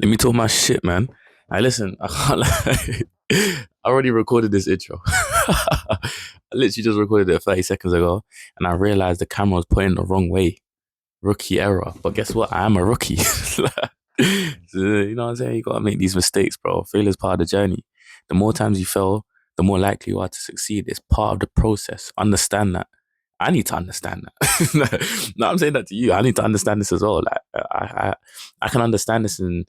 Let me talk my shit, man. I listen. I can't lie. I already recorded this intro. I literally just recorded it 30 seconds ago, and I realized the camera was pointing the wrong way. Rookie error. But guess what? I am a rookie. So, you know what I'm saying? You gotta make these mistakes, bro. Failure is part of the journey. The more times you fail, the more likely you are to succeed. It's part of the process. Understand that. I need to understand that. No, I'm saying that to you. I need to understand this as well. Like I can understand this, and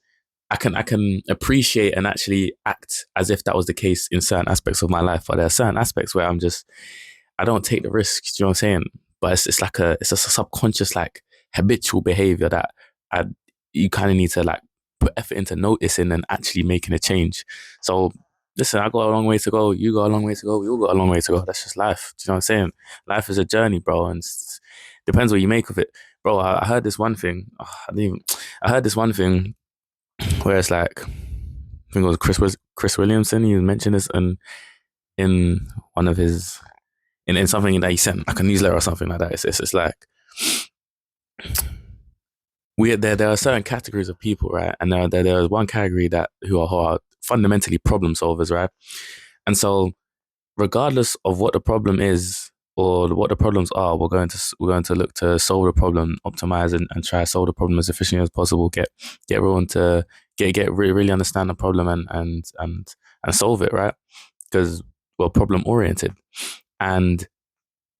I can appreciate and actually act as if that was the case in certain aspects of my life. But there are certain aspects where I don't take the risks. Do you know what I'm saying? But it's like a subconscious, like, habitual behavior that I you kind of need to, like, put effort into noticing and actually making a change. So listen, I got a long way to go. You got a long way to go. We all got a long way to go. That's just life. Do you know what I'm saying? Life is a journey, bro, and depends what you make of it, bro. I heard this one thing. I heard this one thing where it's like, I think it was Chris Williamson. He mentioned this in one of his in something that he sent, like a newsletter or something like that. It's like, there are certain categories of people, right? And there is one category that who are fundamentally problem solvers, right? And so, regardless of what the problem is or what the problems are, we're going to look to solve the problem, optimize, and try to solve the problem as efficiently as possible. Get everyone to really understand the problem, and solve it, right? Because we're problem oriented, and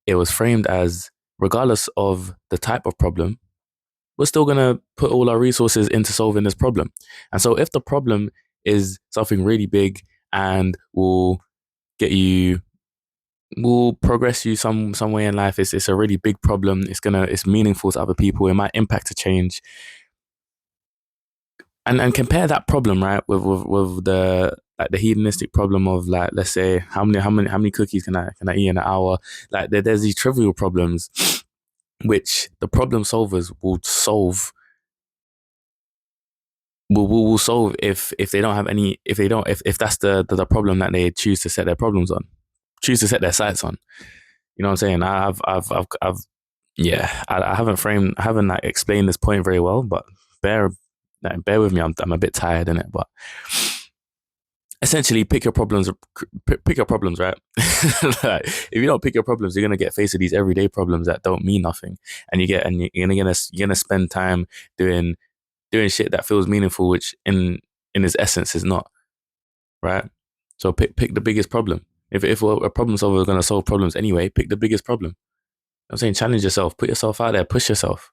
it was framed as, regardless of the type of problem, we're still going to put all our resources into solving this problem. And so if the problem is something really big and get you will progress you some way in life, it's a really big problem, it's meaningful to other people, it might impact a change, and compare that problem, right, with the, like, the hedonistic problem of, like, let's say, how many cookies can I eat in an hour. Like, there's these trivial problems which the problem solvers will solve, will solve if they don't have any, if that's the problem that they choose to set their problems on, choose to set their sights on. You know what I'm saying? I've yeah, I haven't, like, explained this point very well, but bear bear with me. I'm a bit tired in it, but essentially, pick your problems, right? Like, if you don't pick your problems, you're gonna get faced with these everyday problems that don't mean nothing, and you're gonna spend time doing shit that feels meaningful, which in its essence is not, right? So pick the biggest problem. If a problem solver is gonna solve problems anyway, pick the biggest problem. I'm saying, challenge yourself, put yourself out there, push yourself.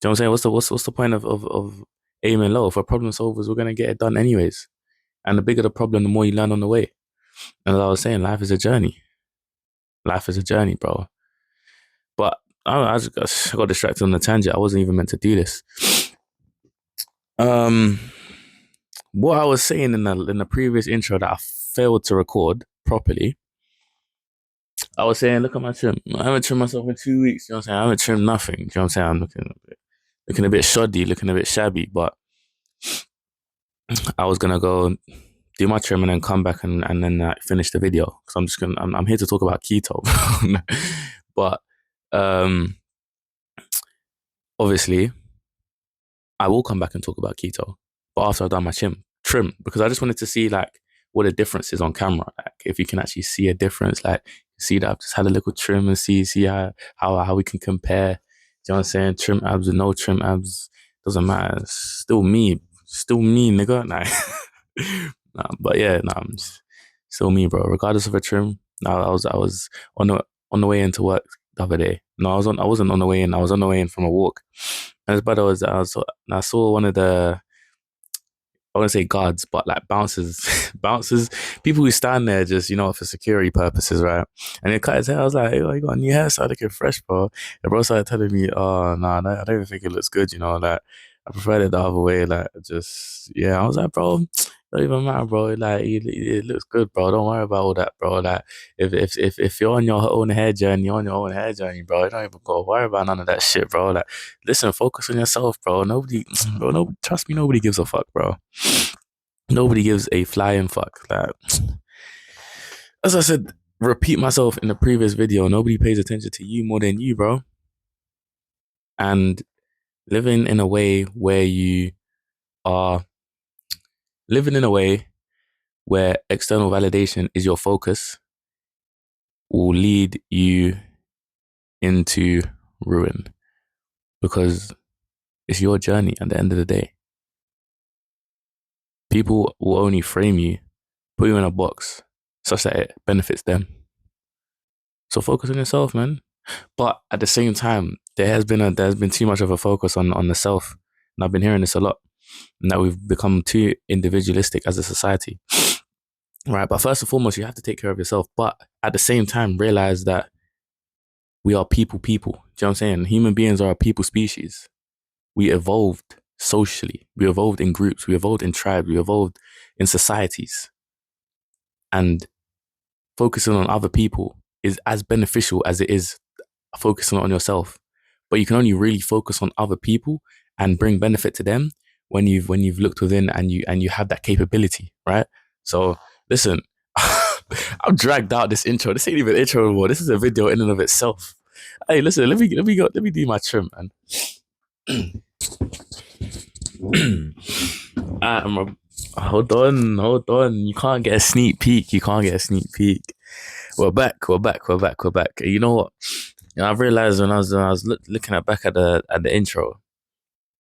Do you know what I'm saying? What's the point of aiming low? For problem solvers, we're gonna get it done anyways. And the bigger the problem, the more you learn on the way. And as I was saying, life is a journey. Life is a journey, bro. But I got distracted on the tangent. I wasn't even meant to do this. Um, what I was saying in the previous intro that I failed to record properly, I was saying, look at my trim. I haven't trimmed myself in 2 weeks. You know what I'm saying? I haven't trimmed nothing. You know what I'm saying? I'm looking a bit shoddy, looking a bit shabby. But I was gonna go do my trim and then come back and then, finish the video, because I'm here to talk about keto. But um, obviously, I will come back and talk about keto, but after I've done my trim, because I just wanted to see, like, what the difference is on camera. Like, if you can actually see a difference, like, see that I've just had a little trim, and see how we can compare. Do you know what I'm saying? Trim abs and no trim abs, doesn't matter. It's still me, nigga. Nah. Nah, but yeah, nah, I'm still me, bro. Regardless of a trim. Nah, I was on the way into work the other day. No, I wasn't on the way in. I was on the way in from a walk. And his brother I saw one of the, I wouldn't say guards, but, like, bouncers, bouncers, people who stand there just, for security purposes, right? And he cut his hair. I was like, hey, you got a new hairstyle, looking fresh, bro. The bro started telling me, oh, no, I don't even think it looks good, like, I preferred it the other way, like, just, yeah. I was like, bro, don't even matter, bro. Like, it looks good, bro. Don't worry about all that, bro. Like, if you're on your own hair journey, you're on your own hair journey, bro. You don't even go worry about none of that shit, bro. Like, listen, focus on yourself, bro. Nobody, bro, no, trust me, nobody gives a fuck, bro. Nobody gives a flying fuck. Like, as I said, repeat myself in the previous video, nobody pays attention to you more than you, bro. And living in a way where you are living in a way where external validation is your focus will lead you into ruin because it's your journey at the end of the day. People will only frame you, put you in a box such that it benefits them. So focus on yourself, man. But at the same time, there's been too much of a focus on the self. And I've been hearing this a lot. And that we've become too individualistic as a society. Right. But first and foremost, you have to take care of yourself. But at the same time, realize that we are people. Do you know what I'm saying? Human beings are a people species. We evolved socially. We evolved in groups. We evolved in tribes. We evolved in societies. And focusing on other people is as beneficial as it is focusing on yourself. But you can only really focus on other people and bring benefit to them when you've looked within and you have that capability, right? So listen, I've dragged out this intro. This ain't even an intro anymore. This is a video in and of itself. Hey, listen, let me do my trim, man. Hold on. You can't get a sneak peek. We're back. You know what? I realized when I was looking back at the intro,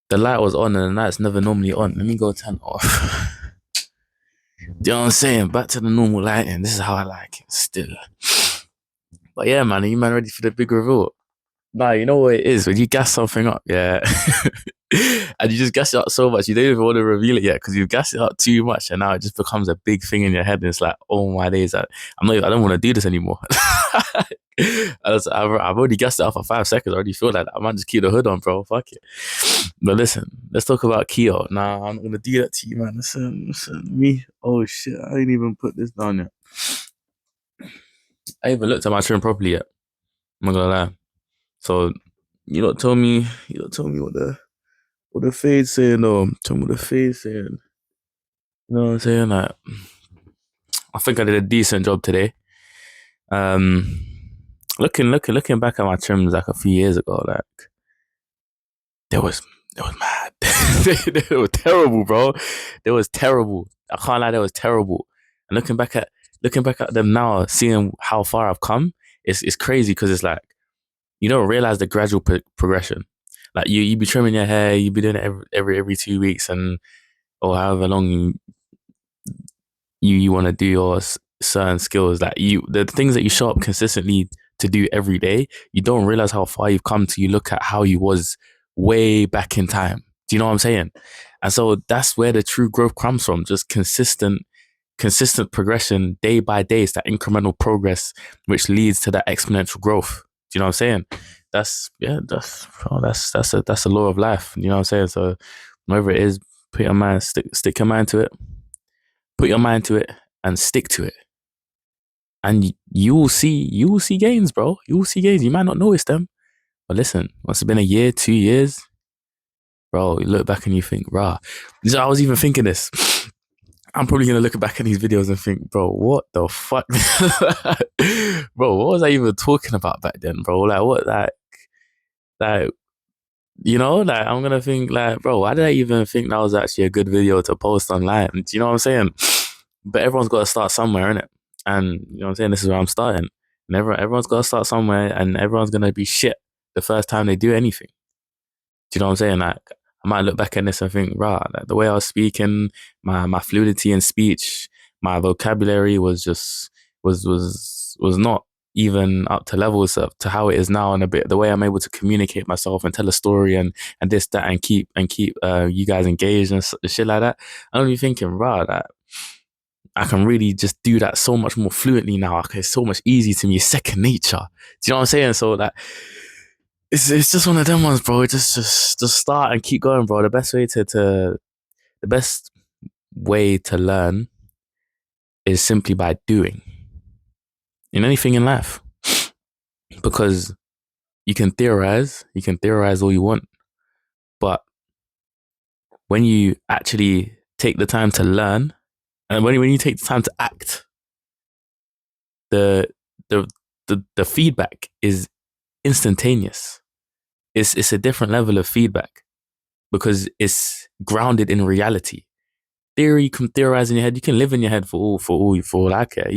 the light was on and the light's never normally on. Let me go turn it off. Do you know what I'm saying? Back to the normal lighting. This is how I like it still. But yeah, man, are you man ready for the big reveal? Nah, you know what it is when you gas something up, yeah, and you just gas it up so much, you don't even want to reveal it yet because you've gassed it up too much, and now it just becomes a big thing in your head, and it's like, oh my days, I don't want to do this anymore. I've already gassed it up for 5 seconds. I already feel like I might just keep the hood on, bro. Fuck it. But listen, let's talk about keto. Nah, I'm not gonna do that to you, man. Listen, me. Oh shit, I ain't even put this down yet. I even looked at my trim properly yet. I'm not gonna lie. So you don't tell me what the fade's saying though. Tell me what the fade's saying. You know what I'm saying? Like, I think I did a decent job today. Um, looking back at my trims like a few years ago, like there was mad. They were terrible, bro. They was terrible. I can't lie, they was terrible. And looking back at them now, seeing how far I've come, it's crazy because it's like you don't realize the gradual progression. Like you be trimming your hair, you be doing it every 2 weeks, and or however long you want to do your certain skills. Like the things that you show up consistently to do every day, you don't realize how far you've come till you look at how you was way back in time. Do you know what I'm saying? And so that's where the true growth comes from. Just consistent progression day by day. It's that incremental progress which leads to that exponential growth. Do you know what I'm saying? That's a law of life. You know what I'm saying? So whatever it is, stick your mind to it. Put your mind to it and stick to it. And you will see gains, bro. You will see gains. You might not notice them. But listen, once it's been a year, 2 years, bro, you look back and you think, rah. So I was even thinking this. I'm probably gonna look back at these videos and think, bro, what the fuck? Bro, what was I even talking about back then, bro? Like what like like I'm gonna think like, bro, why did I even think that was actually a good video to post online? Do you know what I'm saying? But everyone's got to start somewhere, innit? And you know what I'm saying? This is where I'm starting. And everyone's got to start somewhere, and everyone's gonna be shit the first time they do anything. Do you know what I'm saying? Like I might look back at this and think, rah, like the way I was speaking, my fluidity in speech, my vocabulary was just was not even up to levels of to how it is now, and a bit the way I'm able to communicate myself and tell a story and this that and keep you guys engaged and shit like that. I'm be thinking, rah, that I can really just do that so much more fluently now. Okay, it's so much easy to me. It's second nature. Do you know what I'm saying? So like it's just one of them ones, bro. Just start and keep going, bro. The best way to learn is simply by doing in anything in life. Because you can theorize all you want, but when you actually take the time to learn, and when you take the time to act, the the the feedback is instantaneous. It's a different level of feedback because it's grounded in reality. theory, you can theorize in your head. You can live in your head for all I care.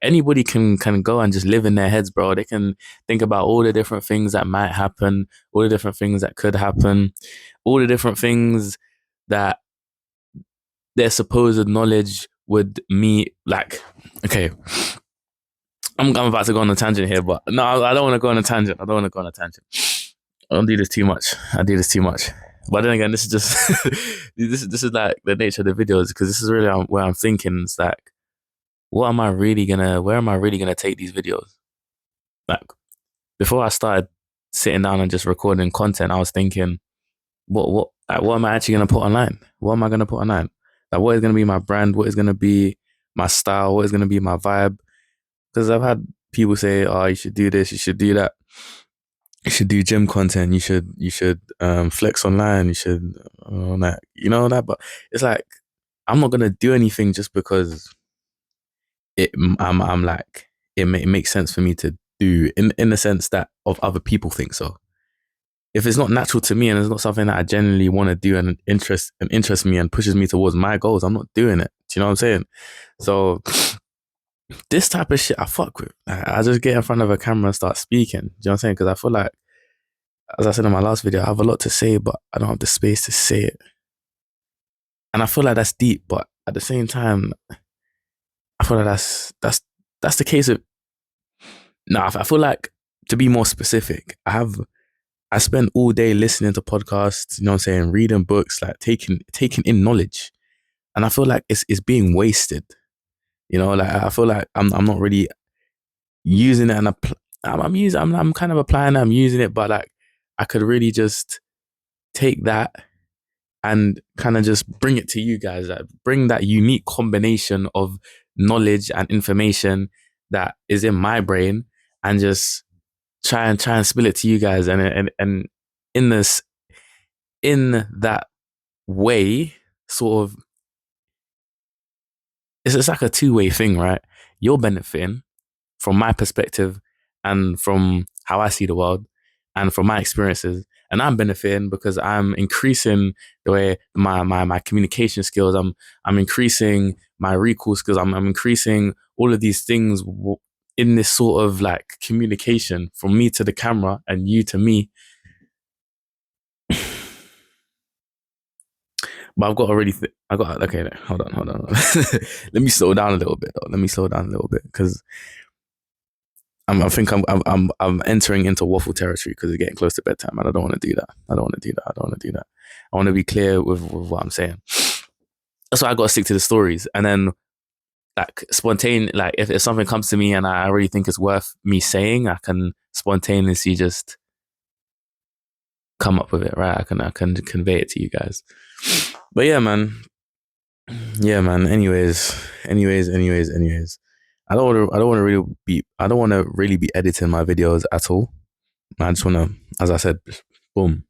Anybody can go and just live in their heads, bro. They can think about all the different things that might happen, all the different things that could happen, all the different things that their supposed knowledge would meet. Like, okay, I'm about to go on a tangent here, but no, I don't want to go on a tangent. I don't want to go on a tangent. I don't do this too much. I do this too much. But then again, this is just this is like the nature of the videos, because this is really where I'm thinking. It's like, where am I really gonna take these videos? Like, before I started sitting down and just recording content, I was thinking, what am I actually gonna put online? What am I gonna put online? Like, what is gonna be my brand? What is gonna be my style? What is gonna be my vibe? Because I've had people say, "Oh, you should do this, you should do that, you should do gym content, you should flex online, you should that, that." But it's like, I'm not gonna do anything just because I'm like, it makes sense for me to do, in the sense that of other people think so. If it's not natural to me and it's not something that I genuinely want to do and interest me and pushes me towards my goals, I'm not doing it. Do you know what I'm saying? So this type of shit I fuck with. I just get in front of a camera and start speaking. Do you know what I'm saying? Because I feel like, as I said in my last video, I have a lot to say, but I don't have the space to say it. And I feel like that's deep, but at the same time, I feel like that's the case of. No, I feel like, to be more specific, I spend all day listening to podcasts. You know what I'm saying? Reading books, like taking in knowledge, and I feel like it's being wasted. Like, I feel like I'm not really using it, and I'm kind of applying it, I'm using it, but like, I could really just take that and kind of just bring it to you guys, like, bring that unique combination of knowledge and information that is in my brain, and just try and spill it to you guys, and in this in that way, sort of, it's like a two-way thing, right? You're benefiting from my perspective and from how I see the world and from my experiences. And I'm benefiting because I'm increasing the way my communication skills. I'm increasing my recall skills. I'm increasing all of these things in this sort of like communication from me to the camera and you to me. But I've got already. I got okay. Hold on. Let me slow down a little bit though. Let me slow down a little bit, because I think I'm entering into waffle territory, because it's getting close to bedtime, and I don't want to do that. I don't want to do that. I don't want to do that. I want to be clear with what I'm saying. That's why I got to stick to the stories, and then, like, spontaneous. Like, if something comes to me and I really think it's worth me saying, I can spontaneously just come up with it. Right? I can convey it to you guys. But yeah, man. Yeah, man. Anyways. I don't want to really be editing my videos at all. I just want to, as I said, boom,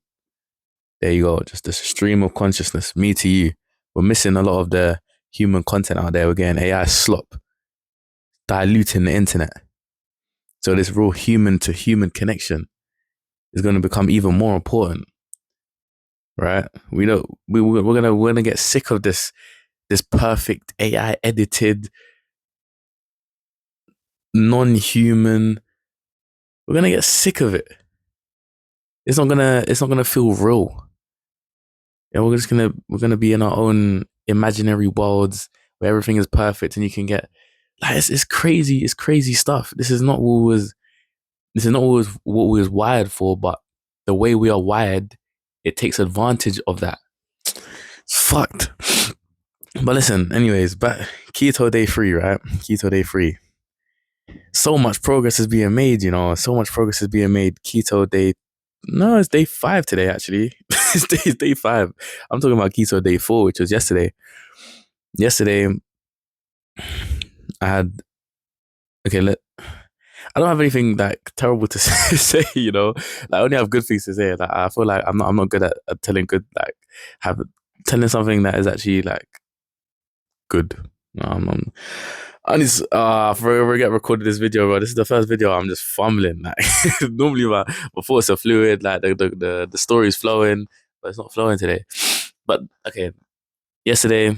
there you go. Just this stream of consciousness, me to you. We're missing a lot of the human content out there. We're getting AI slop, diluting the internet. So this real human to human connection is going to become even more important, right? We're gonna get sick of this perfect AI edited, non-human. We're gonna get sick of it. It's not gonna feel real. Yeah, we're gonna be in our own imaginary worlds where everything is perfect, and you can get, like, it's crazy. It's crazy stuff. This is not what we was wired for, but the way we are wired, it takes advantage of that. It's fucked. But listen, anyways, but keto day 3, right? Keto day 3. So much progress is being made, So much progress is being made. Keto day. No, it's day 5 today, actually. It's day 5. I'm talking about keto day 4, which was yesterday. Yesterday, I had. Okay, I don't have anything like terrible to say, Like, I only have good things to say. Like, I feel like I'm not good at telling good, like, telling something that is actually like good. No, I need to, forever get recorded this video, bro. This is the first video I'm just fumbling. Like, normally my thoughts are fluid, like the story is flowing, but it's not flowing today. But okay, yesterday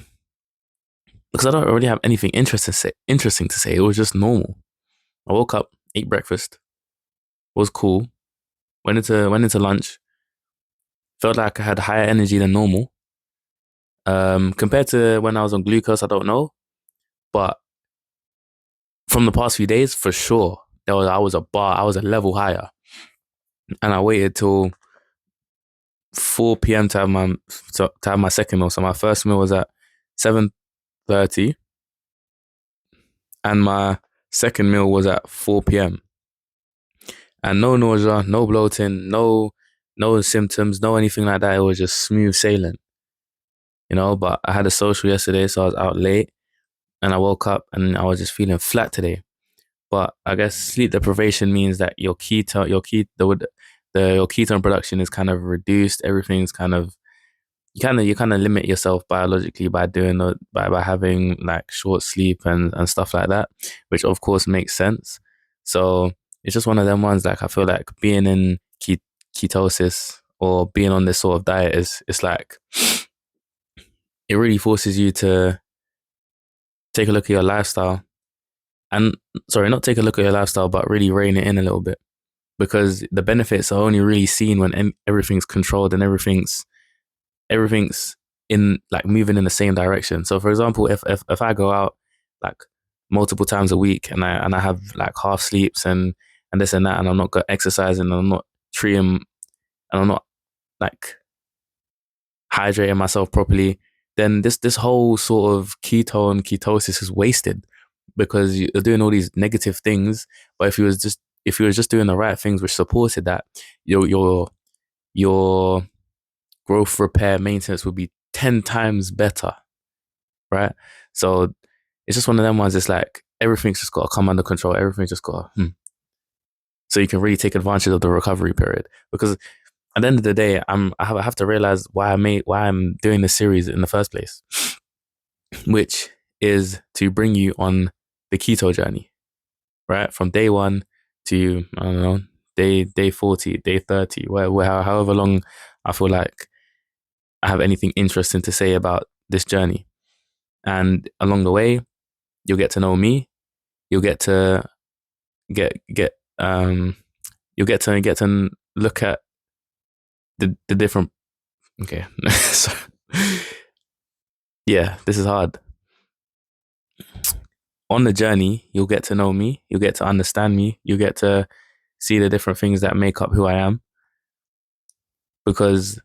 because I don't really have anything interesting to say. It was just normal. I woke up, ate breakfast, was cool. Went into lunch. Felt like I had higher energy than normal. Compared to when I was on glucose, I don't know, but from the past few days, for sure, I was a level higher, and I waited till 4 p.m. to have my second meal. So my first meal was at 7:30, and my second meal was at 4 p.m. And no nausea, no bloating, no symptoms, no anything like that. It was just smooth sailing, But I had a social yesterday, so I was out late, and I woke up and I was just feeling flat today. But I guess sleep deprivation means that your ketone production is kind of reduced. Everything's kind of you kind of limit yourself biologically by doing by having like short sleep and stuff like that, which of course makes sense. So it's just one of them ones. Like I feel like being in ketosis or being on this sort of diet is it's like it really forces you to take a look at your lifestyle and sorry, not take a look at your lifestyle, but really rein it in a little bit because the benefits are only really seen when everything's controlled and everything's in like moving in the same direction. So for example, if I go out like multiple times a week and I have like half sleeps and this and that and I'm not exercising and I'm not treating and I'm not like hydrating myself properly, then this whole sort of ketosis is wasted because you're doing all these negative things. But if you was just doing the right things which supported that, your growth, repair, maintenance would be 10 times better, right? So it's just one of them ones. It's like everything's just got to come under control. Everything's just got to, so you can really take advantage of the recovery period. Because at the end of the day, I have to realize why I'm doing this series in the first place, which is to bring you on the keto journey, right? From day one to I don't know day 40, day 30, however long I feel like I have anything interesting to say about this journey. And along the way, you'll get to know me. You'll get to get you'll get to look at the different. Okay, so yeah, this is hard. On the journey, you'll get to know me. You'll get to understand me. You get to see the different things that make up who I am. Because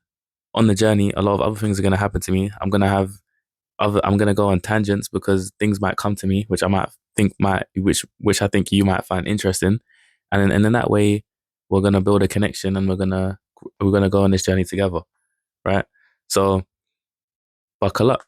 on the journey, a lot of other things are going to happen to me. I'm gonna go on tangents because things might come to me which I might think might which I think you might find interesting, and in that way we're gonna build a connection and we're gonna go on this journey together, right? So buckle up.